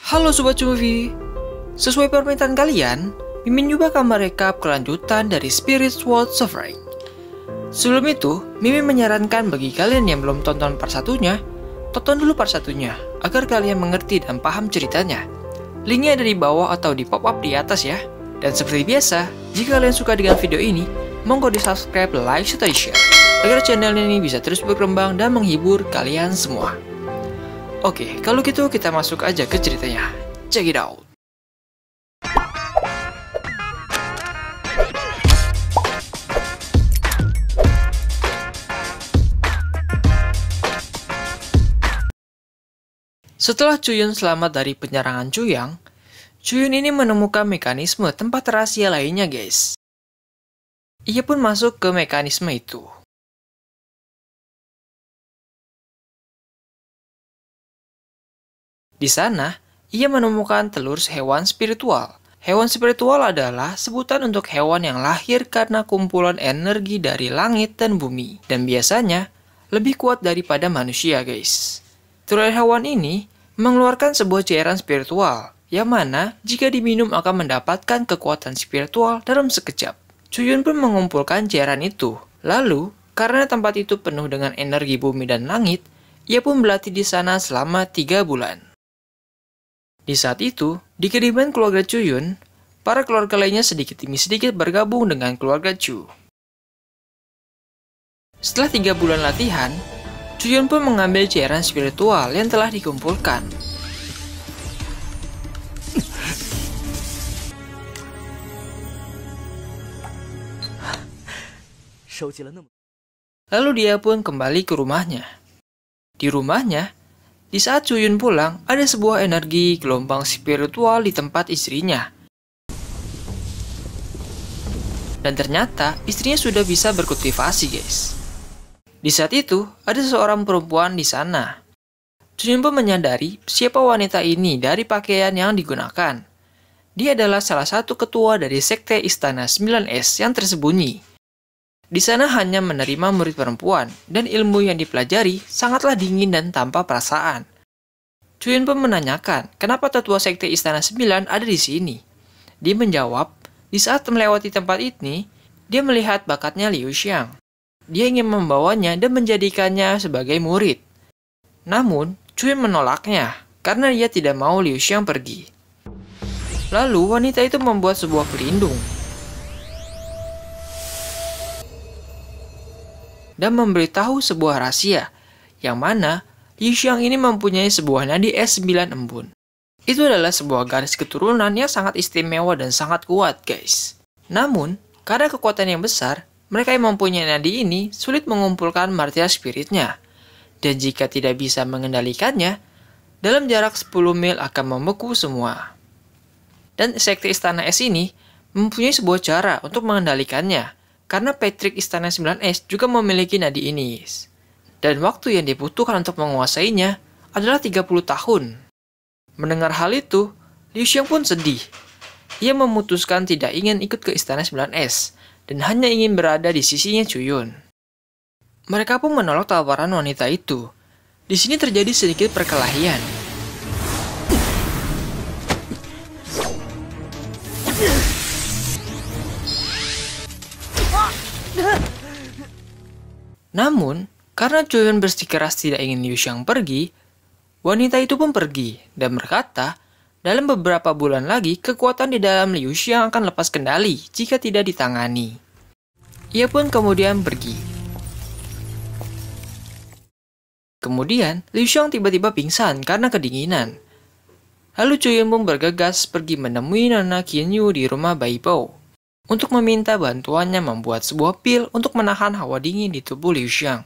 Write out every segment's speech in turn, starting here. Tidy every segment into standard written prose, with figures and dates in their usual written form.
Halo Sobat Movie, sesuai permintaan kalian, Mimin juga akan merekap kelanjutan dari Spirit Sword Suffering. Sebelum itu, Mimin menyarankan bagi kalian yang belum tonton part satunya, tonton dulu part satunya, agar kalian mengerti dan paham ceritanya. Linknya ada di bawah atau di pop-up di atas ya. Dan seperti biasa, jika kalian suka dengan video ini, monggo di subscribe, like, serta share, agar channel ini bisa terus berkembang dan menghibur kalian semua. Oke, kalau gitu kita masuk aja ke ceritanya. Check it out. Setelah Chuyun selamat dari penyerangan Chuyang, Chuyun ini menemukan mekanisme tempat rahasia lainnya, guys. Ia pun masuk ke mekanisme itu. Di sana, ia menemukan telur hewan spiritual. Hewan spiritual adalah sebutan untuk hewan yang lahir karena kumpulan energi dari langit dan bumi. Dan biasanya, lebih kuat daripada manusia, guys. Telur hewan ini mengeluarkan sebuah cairan spiritual, yang mana jika diminum akan mendapatkan kekuatan spiritual dalam sekejap. Chuyun pun mengumpulkan cairan itu. Lalu, karena tempat itu penuh dengan energi bumi dan langit, ia pun berlatih di sana selama 3 bulan. Di saat itu, di kediaman keluarga Chuyun, para keluarga lainnya sedikit demi sedikit bergabung dengan keluarga Chu. Setelah 3 bulan latihan, Chuyun pun mengambil cairan spiritual yang telah dikumpulkan. Lalu dia pun kembali ke rumahnya. Di rumahnya, di saat Chuyun pulang, ada sebuah energi gelombang spiritual di tempat istrinya. Dan ternyata istrinya sudah bisa berkultivasi, guys. Di saat itu, ada seorang perempuan di sana. Chuyun pun menyadari siapa wanita ini dari pakaian yang digunakan. Dia adalah salah satu ketua dari sekte Istana 9S yang tersembunyi. Di sana hanya menerima murid perempuan, dan ilmu yang dipelajari sangatlah dingin dan tanpa perasaan. Chuyun pun menanyakan, kenapa tetua sekte Istana 9 ada di sini? Dia menjawab, di saat melewati tempat ini, dia melihat bakatnya Liu Xiang. Dia ingin membawanya dan menjadikannya sebagai murid. Namun, Chuyun menolaknya, karena dia tidak mau Liu Xiang pergi. Lalu, wanita itu membuat sebuah pelindung dan memberitahu sebuah rahasia, yang mana Liu Xiang ini mempunyai sebuah nadi S9 embun. Itu adalah sebuah garis keturunan yang sangat istimewa dan sangat kuat, guys. Namun, karena kekuatan yang besar, mereka yang mempunyai nadi ini sulit mengumpulkan martial spiritnya. Dan jika tidak bisa mengendalikannya, dalam jarak 10 mil akan membeku semua. Dan sekte Istana S ini mempunyai sebuah cara untuk mengendalikannya, karena Patrick Istana 9S juga memiliki nadi ini. Dan waktu yang dibutuhkan untuk menguasainya adalah 30 tahun. Mendengar hal itu, Liu Xiang pun sedih. Ia memutuskan tidak ingin ikut ke Istana 9S, dan hanya ingin berada di sisinya Chuyun. Mereka pun menolak tawaran wanita itu. Di sini terjadi sedikit perkelahian. Namun, karena Chuyun bersikeras tidak ingin Liu Xiang pergi, wanita itu pun pergi dan berkata, dalam beberapa bulan lagi kekuatan di dalam Liu Xiang akan lepas kendali jika tidak ditangani. Ia pun kemudian pergi. Kemudian, Liu Xiang tiba-tiba pingsan karena kedinginan. Lalu Chuyun pun bergegas pergi menemui Nona Qinyu di rumah Bai Bo untuk meminta bantuannya membuat sebuah pil untuk menahan hawa dingin di tubuh Liu Xiang.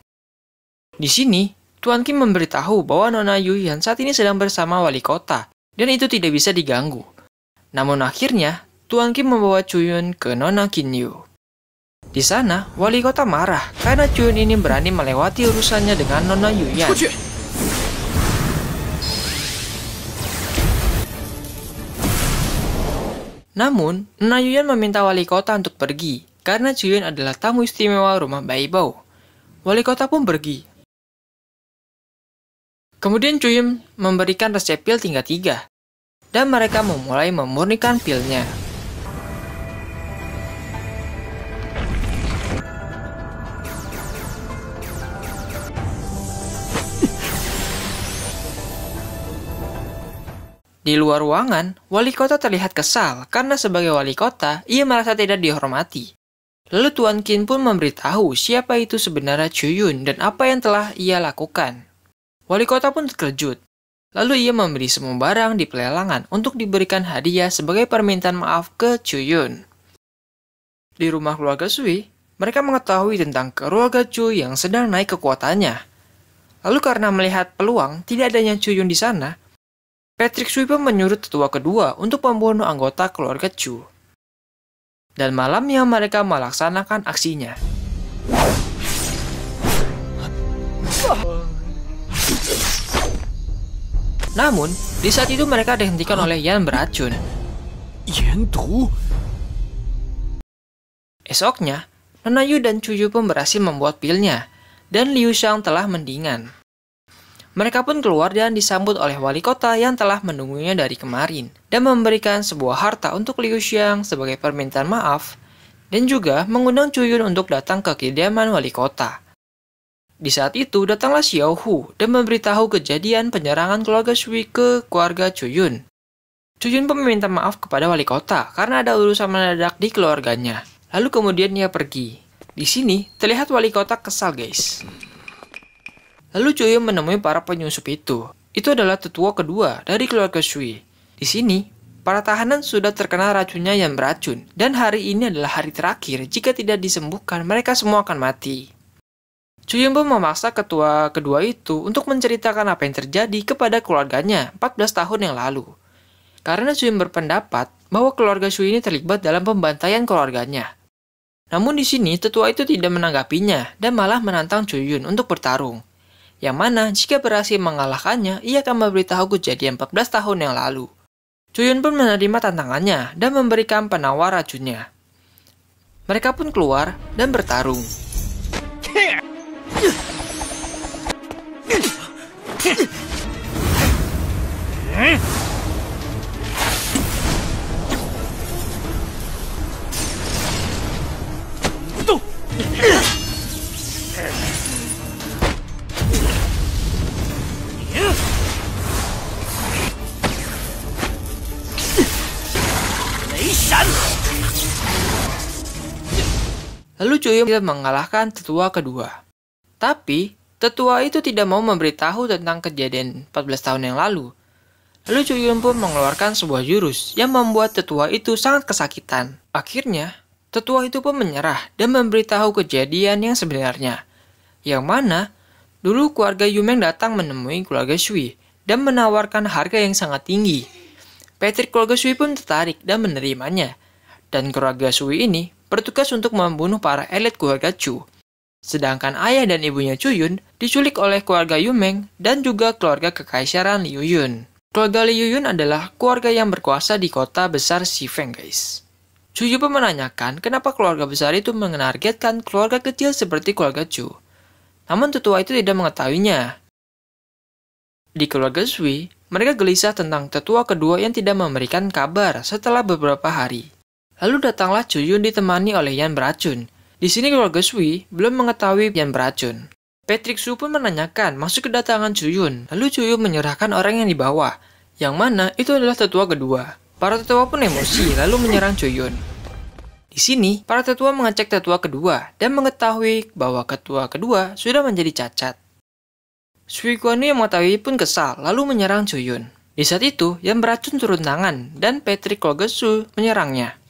Di sini, Tuan Qin memberitahu bahwa Nona Yuyan saat ini sedang bersama wali kota, dan itu tidak bisa diganggu. Namun akhirnya, Tuan Qin membawa Chuyun ke Nona Qinyu. Di sana, wali kota marah karena Chuyun ini berani melewati urusannya dengan Nona Yuyan. Namun, Nona Yuyan meminta wali kota untuk pergi, karena Chuyun adalah tamu istimewa rumah Bai Bo. Wali kota pun pergi. Kemudian Chuyun memberikan resep pil tingkat 3. dan mereka memulai memurnikan pilnya. Di luar ruangan, wali kota terlihat kesal karena sebagai wali kota, ia merasa tidak dihormati. Lalu Tuan Qin pun memberitahu siapa itu sebenarnya Chuyun dan apa yang telah ia lakukan. Wali kota pun terkejut. Lalu ia memberi semua barang di pelelangan untuk diberikan hadiah sebagai permintaan maaf ke Chuyun. Di rumah keluarga Sui, mereka mengetahui tentang keluarga Chu yang sedang naik kekuatannya. Lalu karena melihat peluang tidak adanya Chuyun di sana, Patrick Sui pun menyuruh tetua kedua untuk membunuh anggota keluarga Chu. Dan malamnya mereka melaksanakan aksinya. Namun, di saat itu mereka dihentikan oleh Yan beracun. Yandu? Esoknya, Nona Yu dan Chu Yu pun berhasil membuat pilnya, dan Liu Xiang telah mendingan. Mereka pun keluar dan disambut oleh wali kota yang telah menunggunya dari kemarin dan memberikan sebuah harta untuk Liu Xiang sebagai permintaan maaf dan juga mengundang Chuyun untuk datang ke kediaman wali kota. Di saat itu datanglah Xiao Hu dan memberitahu kejadian penyerangan keluarga Sui ke keluarga Chuyun. Chuyun pun meminta maaf kepada wali kota karena ada urusan mendadak di keluarganya. Lalu kemudian ia pergi. Di sini terlihat wali kota kesal, guys. Lalu Chuyun menemui para penyusup itu. Itu adalah tetua kedua dari keluarga Sui. Di sini, para tahanan sudah terkena racunnya yang beracun. Dan hari ini adalah hari terakhir. Jika tidak disembuhkan, mereka semua akan mati. Chuyun pun memaksa ketua kedua itu untuk menceritakan apa yang terjadi kepada keluarganya 14 tahun yang lalu. Karena Chuyun berpendapat bahwa keluarga Sui ini terlibat dalam pembantaian keluarganya. Namun di sini, tetua itu tidak menanggapinya dan malah menantang Chuyun untuk bertarung. Yang mana jika berhasil mengalahkannya, ia akan memberitahu kejadian 14 tahun yang lalu. Chuyun pun menerima tantangannya dan memberikan penawar racunnya. Mereka pun keluar dan bertarung. Lalu Chuyun mengalahkan tetua kedua. Tapi, tetua itu tidak mau memberitahu tentang kejadian 14 tahun yang lalu. Lalu Chuyun pun mengeluarkan sebuah jurus yang membuat tetua itu sangat kesakitan. Akhirnya, tetua itu pun menyerah dan memberitahu kejadian yang sebenarnya. Yang mana, dulu keluarga Yumeng datang menemui keluarga Sui dan menawarkan harga yang sangat tinggi. Patrick keluarga Sui pun tertarik dan menerimanya. Dan keluarga Sui ini bertugas untuk membunuh para elit keluarga Chu. Sedangkan ayah dan ibunya Chuyun diculik oleh keluarga Yumeng dan juga keluarga kekaisaran Liu Yun. Keluarga Liu Yun adalah keluarga yang berkuasa di kota besar Xifeng, guys. Chu Yu pun menanyakan kenapa keluarga besar itu menargetkan keluarga kecil seperti keluarga Chu. Namun tetua itu tidak mengetahuinya. Di keluarga Sui, mereka gelisah tentang tetua kedua yang tidak memberikan kabar setelah beberapa hari. Lalu datanglah Chuyun ditemani oleh Yan beracun. Di sini keluarga Sui belum mengetahui Yan beracun. Patrick Su pun menanyakan maksud kedatangan Chuyun. Lalu Chuyun menyerahkan orang yang dibawa, yang mana itu adalah tetua kedua. Para tetua pun emosi lalu menyerang Chuyun. Di sini, para tetua mengecek tetua kedua dan mengetahui bahwa ketua kedua sudah menjadi cacat. Sui Guanyu yang mengetahui pun kesal lalu menyerang Chuyun. Di saat itu, Yan beracun turun tangan dan Patrick keluarga Su menyerangnya.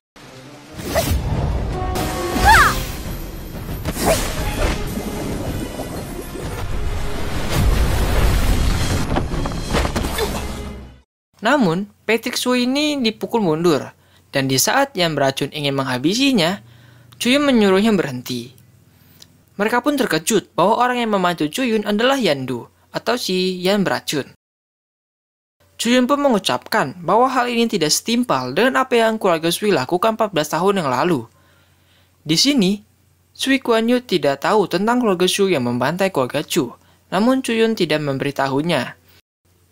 Namun, Patrick Su ini dipukul mundur, dan di saat Yan beracun ingin menghabisinya, Chuyun menyuruhnya berhenti. Mereka pun terkejut bahwa orang yang membantu Chuyun adalah Yandu, atau si Yan beracun. Chuyun pun mengucapkan bahwa hal ini tidak setimpal dengan apa yang keluarga Sui lakukan 14 tahun yang lalu. Di sini, Sui Guanyu tidak tahu tentang keluarga Sui yang membantai keluarga Chu, namun Chuyun tidak memberitahunya.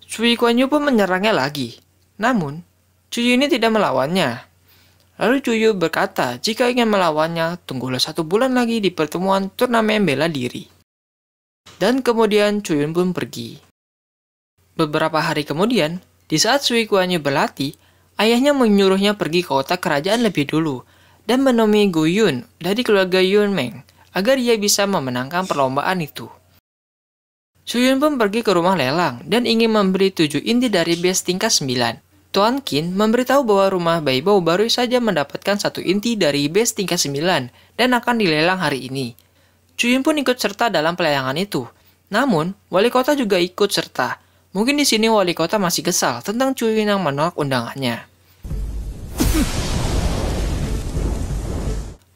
Sui Guanyu pun menyerangnya lagi. Namun, Cuyu ini tidak melawannya. Lalu Cuyu berkata, jika ingin melawannya, tunggulah 1 bulan lagi di pertemuan turnamen bela diri. Dan kemudian Cuyun pun pergi. Beberapa hari kemudian, di saat Sui Guanyu berlatih, ayahnya menyuruhnya pergi ke kota kerajaan lebih dulu dan menemui Gu Yun dari keluarga Yun Meng agar ia bisa memenangkan perlombaan itu. Suyun pun pergi ke rumah lelang dan ingin membeli 7 inti dari base tingkat 9. Tuan Qin memberitahu bahwa rumah Baibo baru saja mendapatkan 1 inti dari base tingkat 9 dan akan dilelang hari ini. Cuyun pun ikut serta dalam pelelangan itu. Namun, wali kota juga ikut serta. Mungkin di sini wali kota masih kesal tentang Cuyun yang menolak undangannya.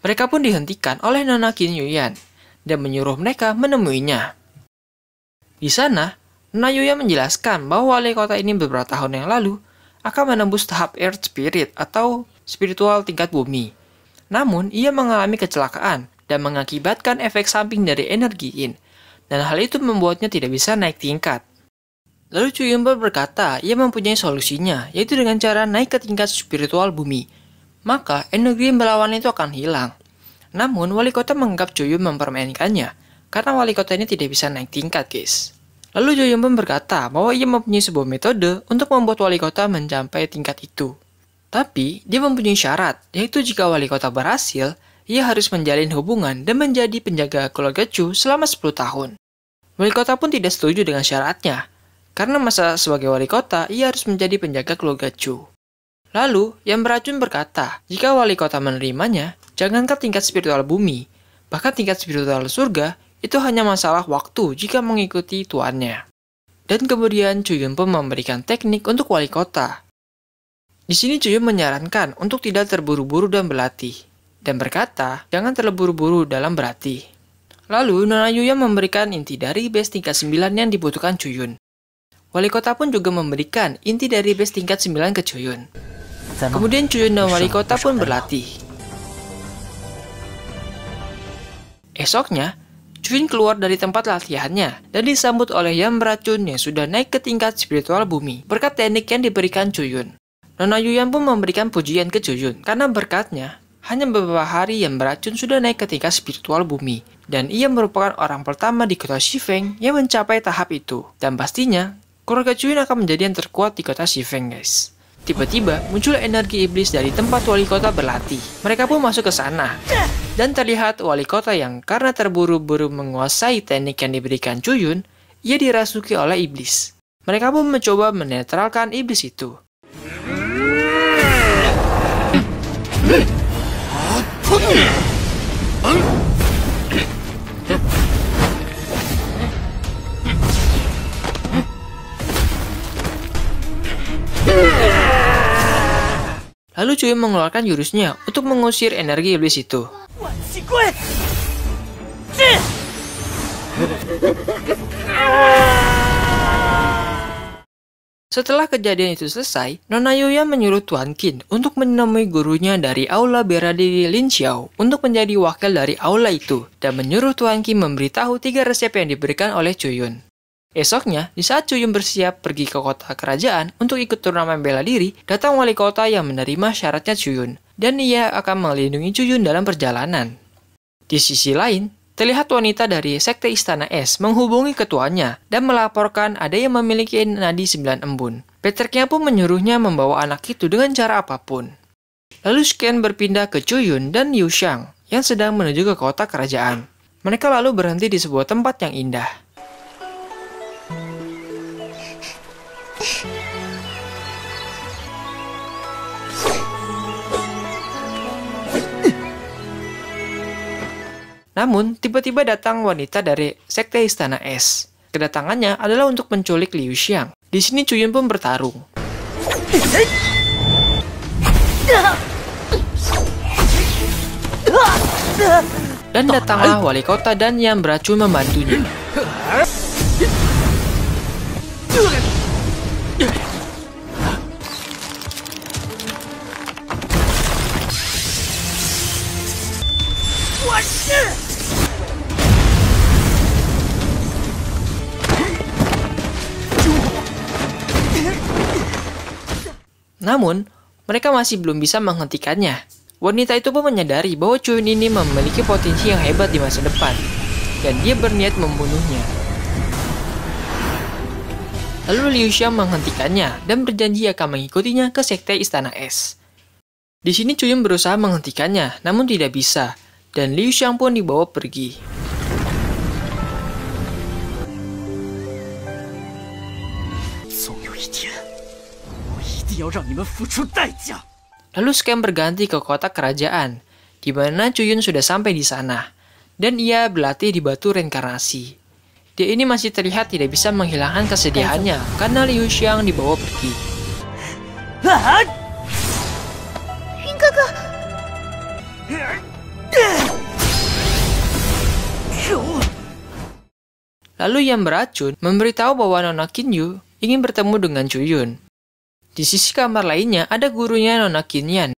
Mereka pun dihentikan oleh Nona Qin Yuyan dan menyuruh mereka menemuinya. Di sana, Nona Yuyan menjelaskan bahwa wali kota ini beberapa tahun yang lalu akan menembus tahap Earth Spirit atau spiritual tingkat bumi. Namun, ia mengalami kecelakaan dan mengakibatkan efek samping dari energi Yin, dan hal itu membuatnya tidak bisa naik tingkat. Lalu Cuyun berkata, ia mempunyai solusinya, yaitu dengan cara naik ke tingkat spiritual bumi. Maka, energi melawan itu akan hilang. Namun, wali kota menganggap Cuyun mempermainkannya, karena wali kota ini tidak bisa naik tingkat, guys. Lalu Cuyun berkata bahwa ia mempunyai sebuah metode untuk membuat wali kota mencapai tingkat itu. Tapi, dia mempunyai syarat, yaitu jika wali kota berhasil, ia harus menjalin hubungan dan menjadi penjaga keluarga Chu selama 10 tahun. Wali kota pun tidak setuju dengan syaratnya, karena masa sebagai wali kota, ia harus menjadi penjaga keluarga Chu. Lalu, yang beracun berkata, jika wali kota menerimanya, jangankan tingkat spiritual bumi, bahkan tingkat spiritual surga, itu hanya masalah waktu jika mengikuti tuannya. Dan kemudian Cuyun pun memberikan teknik untuk wali kota. Di sini Cuyun menyarankan untuk tidak terburu-buru dan berlatih, dan berkata, jangan terburu-buru dalam berlatih. Lalu, Nona Yuyan memberikan inti dari base tingkat 9 yang dibutuhkan Cuyun. Wali kota pun juga memberikan inti dari base tingkat 9 ke Cuyun. Kemudian Cuyun dan wali kota pun berlatih. Esoknya, Cuyun keluar dari tempat latihannya dan disambut oleh yang beracun yang sudah naik ke tingkat spiritual bumi berkat teknik yang diberikan Cuyun. Nona Yuyan pun memberikan pujian ke Cuyun karena berkatnya, hanya beberapa hari yang beracun sudah naik ke tingkat spiritual bumi dan ia merupakan orang pertama di kota Shifeng yang mencapai tahap itu. Dan pastinya, keluarga Cuyun akan menjadi yang terkuat di kota Shifeng, guys. Tiba-tiba muncul energi iblis dari tempat wali kota berlatih. Mereka pun masuk ke sana. Dan terlihat wali kota yang karena terburu-buru menguasai teknik yang diberikan Cuyun, ia dirasuki oleh iblis. Mereka pun mencoba menetralkan iblis itu. Lalu Cuyun mengeluarkan jurusnya untuk mengusir energi iblis itu. Setelah kejadian itu selesai, Nona Yuyan menyuruh Tuan Qin untuk menemui gurunya dari aula bela diri Lin Xiao untuk menjadi wakil dari aula itu dan menyuruh Tuan Qin memberitahu 3 resep yang diberikan oleh Cuyun. Esoknya, di saat Cuyun bersiap pergi ke kota kerajaan untuk ikut turnamen bela diri, datang wali kota yang menerima syaratnya Cuyun, dan ia akan melindungi Cuyun dalam perjalanan. Di sisi lain, terlihat wanita dari sekte Istana Es menghubungi ketuanya dan melaporkan ada yang memiliki nadi 9 embun. Peterknya pun menyuruhnya membawa anak itu dengan cara apapun. Lalu Scan berpindah ke Cuyun dan Yu Xiang yang sedang menuju ke kota kerajaan. Mereka lalu berhenti di sebuah tempat yang indah. Namun, tiba-tiba datang wanita dari sekte Istana Es. Kedatangannya adalah untuk menculik Liu Xiang. Di sini Cuyun pun bertarung. Dan datanglah wali kota dan yang beracun membantunya. Namun, mereka masih belum bisa menghentikannya. Wanita itu pun menyadari bahwa Chuyun ini memiliki potensi yang hebat di masa depan, dan dia berniat membunuhnya. Lalu Liu Xiang menghentikannya dan berjanji akan mengikutinya ke sekte Istana Es. Di sini Chuyun berusaha menghentikannya, namun tidak bisa, dan Liu Xiang pun dibawa pergi. Lalu scam berganti ke kota kerajaan, di mana Chuyun sudah sampai di sana, dan ia berlatih di batu reinkarnasi. Dia ini masih terlihat tidak bisa menghilangkan kesedihannya karena Liu Xiang dibawa pergi. Lalu yang beracun memberitahu bahwa Nona Kinyu ingin bertemu dengan Chuyun. Di sisi kamar lainnya ada gurunya Nona Kinyan.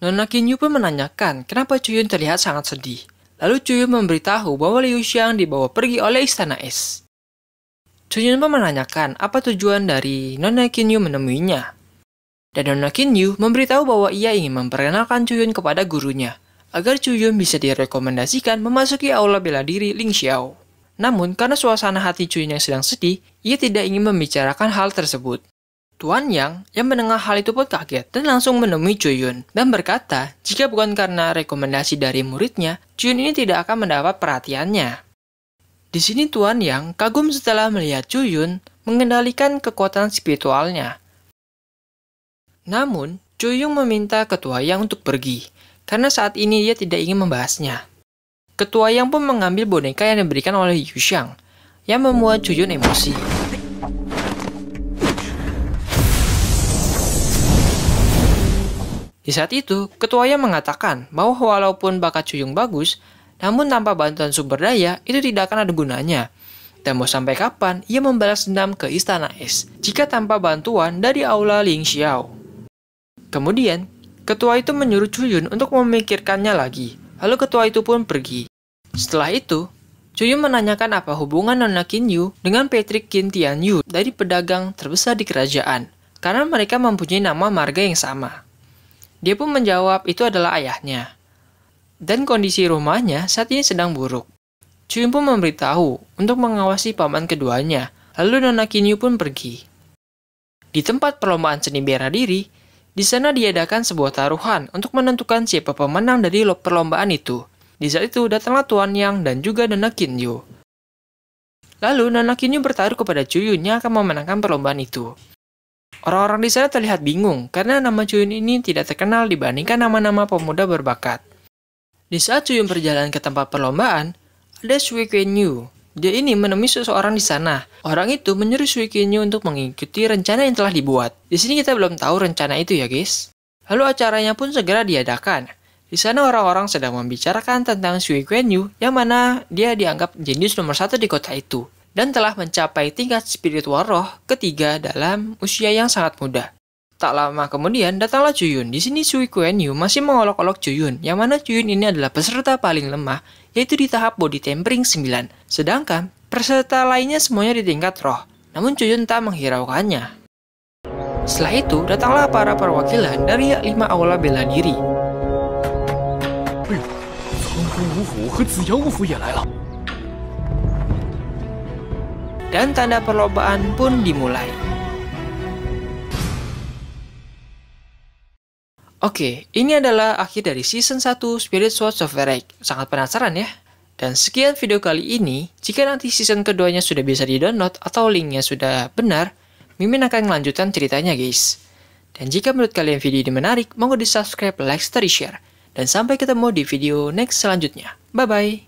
Nona Kinyu pun menanyakan kenapa Chuyun terlihat sangat sedih. Lalu Chuyun memberitahu bahwa Liu Xiang dibawa pergi oleh Istana Es. Chuyun pun menanyakan apa tujuan dari Nona Kinyu menemuinya. Dan Nona Kinyu memberitahu bahwa ia ingin memperkenalkan Chuyun kepada gurunya, agar Chuyun bisa direkomendasikan memasuki aula bela diri Ling Xiao. Namun, karena suasana hati Chuyun yang sedang sedih, ia tidak ingin membicarakan hal tersebut. Tuan Yang mendengar hal itu pun kaget dan langsung menemui Chuyun dan berkata jika bukan karena rekomendasi dari muridnya, Chuyun ini tidak akan mendapat perhatiannya. Di sini Tuan Yang kagum setelah melihat Chuyun mengendalikan kekuatan spiritualnya. Namun, Chuyun meminta Ketua Yang untuk pergi, karena saat ini dia tidak ingin membahasnya. Ketua Yang pun mengambil boneka yang diberikan oleh Liu Xiang, yang membuat Chuyun emosi. Di saat itu, Ketua Yang mengatakan bahwa walaupun bakat Chuyun bagus, namun tanpa bantuan sumber daya, itu tidak akan ada gunanya. Dan mau sampai kapan ia membalas dendam ke Istana Es, jika tanpa bantuan dari aula Ling Xiao. Kemudian, ketua itu menyuruh Chuyun untuk memikirkannya lagi, lalu ketua itu pun pergi. Setelah itu, Chuyun menanyakan apa hubungan Nona Kinyu dengan Patrick Qin Tianyu dari pedagang terbesar di kerajaan, karena mereka mempunyai nama marga yang sama. Dia pun menjawab itu adalah ayahnya. Dan kondisi rumahnya saat ini sedang buruk. Chuyun pun memberitahu untuk mengawasi paman keduanya, lalu Nona Kinyu pun pergi. Di tempat perlombaan seni bela diri, di sana diadakan sebuah taruhan untuk menentukan siapa pemenang dari perlombaan itu. Di saat itu datanglah Tuan Yang dan juga Nona Kinyu. Lalu Nona Kinyu bertaruh kepada Chuyun yang akan memenangkan perlombaan itu. Orang-orang di sana terlihat bingung karena nama Chuyun ini tidak terkenal dibandingkan nama-nama pemuda berbakat. Di saat Chuyun berjalan ke tempat perlombaan, ada Sui Qianyu. Dia ini menemui seseorang di sana. Orang itu menyuruh Sui Qianyu untuk mengikuti rencana yang telah dibuat. Di sini kita belum tahu rencana itu ya guys. Lalu acaranya pun segera diadakan. Di sana orang-orang sedang membicarakan tentang Sui Qianyu yang mana dia dianggap jenius nomor 1 di kota itu. Dan telah mencapai tingkat spiritual roh ketiga dalam usia yang sangat muda. Tak lama kemudian datanglah Chuyun. Di sini Sui Qianyu masih mengolok-olok Chuyun, yang mana Chuyun ini adalah peserta paling lemah, yaitu di tahap body tempering 9. Sedangkan peserta lainnya semuanya di tingkat roh, namun Chuyun tak menghiraukannya. Setelah itu datanglah para perwakilan dari 5 aula bela diri. Dan tanda perlombaan pun dimulai. Oke, ini adalah akhir dari Season 1 Spirit Swords of Varrock. Sangat penasaran ya? Dan sekian video kali ini. Jika nanti season keduanya sudah bisa di-download atau linknya sudah benar, Mimin akan melanjutkan ceritanya guys. Dan jika menurut kalian video ini menarik, mohon di subscribe, like, share. Dan sampai ketemu di video next selanjutnya. Bye-bye.